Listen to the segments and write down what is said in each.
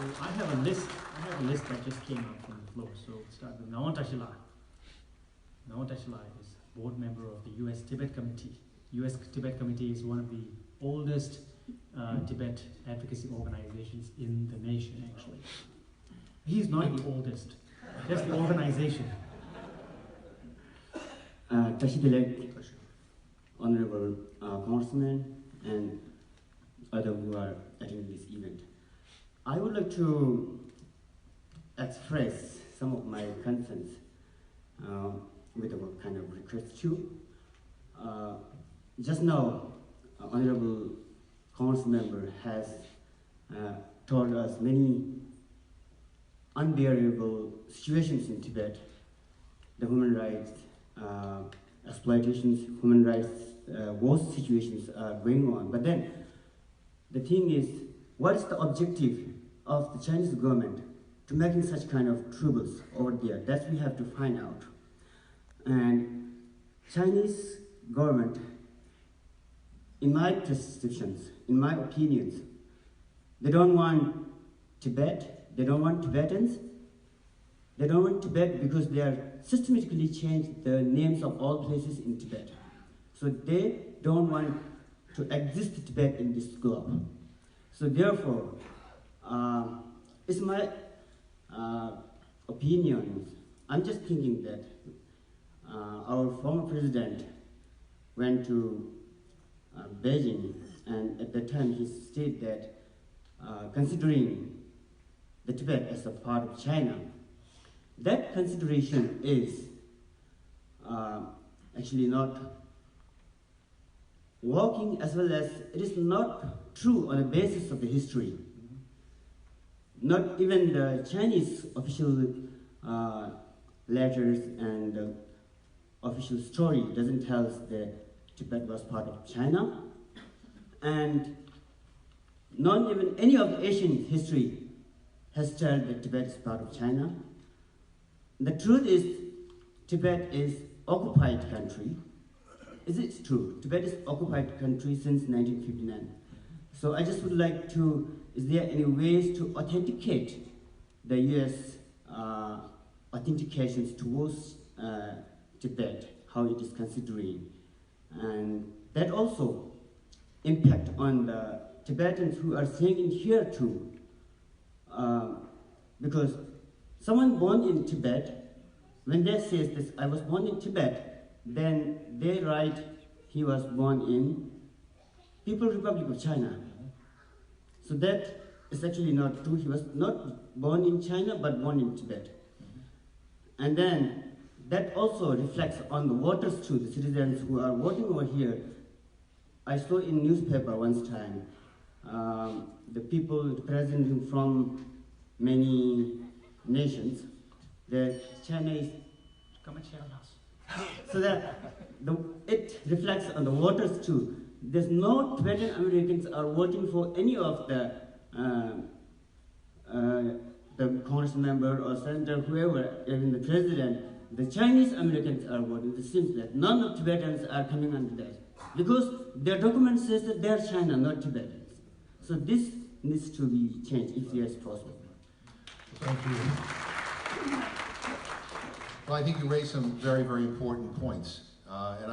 So I have a list. That just came out from the floor. So start with Nawang Tashilai. Nawang Tashilai is board member of the US Tibet Committee. US Tibet Committee is one of the oldest Tibet advocacy organizations in the nation, actually. He's not the oldest, just the organization. Tashidilek, Honorable Congressman, and others who are attending this event. I would like to express some of my concerns with a kind of request too. Just now, Honorable Congress member has told us many unbearable situations in Tibet, the human rights exploitations, human rights worst situations are going on. But then, the thing is, what is the objective of the Chinese government to making such kind of troubles over there? That we have to find out. And Chinese government, in my perceptions, in my opinions, they don't want Tibet, they don't want Tibetans, they don't want Tibet because they are systematically changed the names of all places in Tibet. So they don't want to exist Tibet in this globe. So therefore, it's my opinion. I'm just thinking that our former president went to Beijing, and at that time he stated that considering the Tibet as a part of China, that consideration is actually not working, as well as it is not true on the basis of the history. Not even the Chinese official letters and official story doesn't tell us that Tibet was part of China, and not even any of the Asian history has told that Tibet is part of China. The truth is, Tibet is occupied country. Is it true? Tibet is occupied country since 1959. So I just would like to, is there any ways to authenticate the US authentications towards Tibet, how it is considering? And that also impact on the Tibetans who are staying in here too. Because someone born in Tibet, when they say this, I was born in Tibet, then they write he was born in People's Republic of China. So that is actually not true. He was not born in China, but born in Tibet. And then that also reflects on the voters too, the citizens who are voting over here. I saw in newspaper once time, the people representing from many nations, that China is, come and share us. So that it reflects on the voters too. There's no Tibetan Americans are voting for any of the Congress member or senator, whoever, even the president. The Chinese Americans are voting. It seems that none of Tibetans are coming under that, because their document says that they're China, not Tibetans. So this needs to be changed if it is possible. Thank you. Well, I think you raised some very, very important points, and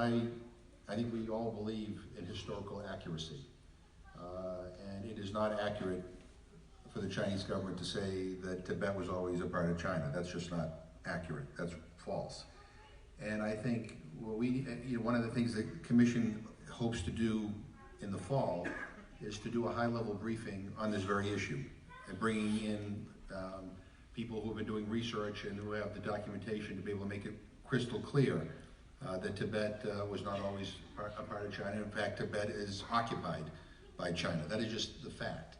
I think we all believe in historical accuracy, and it is not accurate for the Chinese government to say that Tibet was always a part of China. That's just not accurate. That's false. And I think one of the things the Commission hopes to do in the fall is to do a high-level briefing on this very issue, and bringing in people who have been doing research and who have the documentation to be able to make it crystal clear that Tibet was not always a part of China. In fact, Tibet is occupied by China. That is just the fact.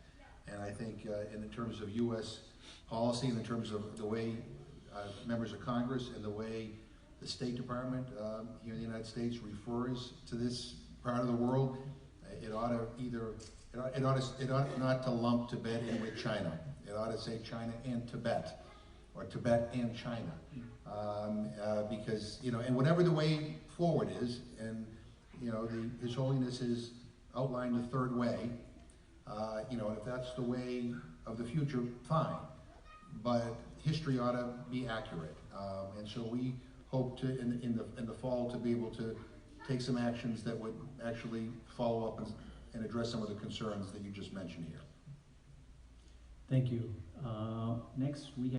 And I think in terms of U.S. policy, and in terms of the way members of Congress and the way the State Department here in the United States refers to this part of the world, it ought not to lump Tibet in with China. It ought to say China and Tibet, or Tibet and China, because and whatever the way forward is, and His Holiness has outlined the third way. If that's the way of the future, fine. But history ought to be accurate. And so we hope to, in the fall, to be able to take some actions that would actually follow up and address some of the concerns that you just mentioned here. Thank you. Next we have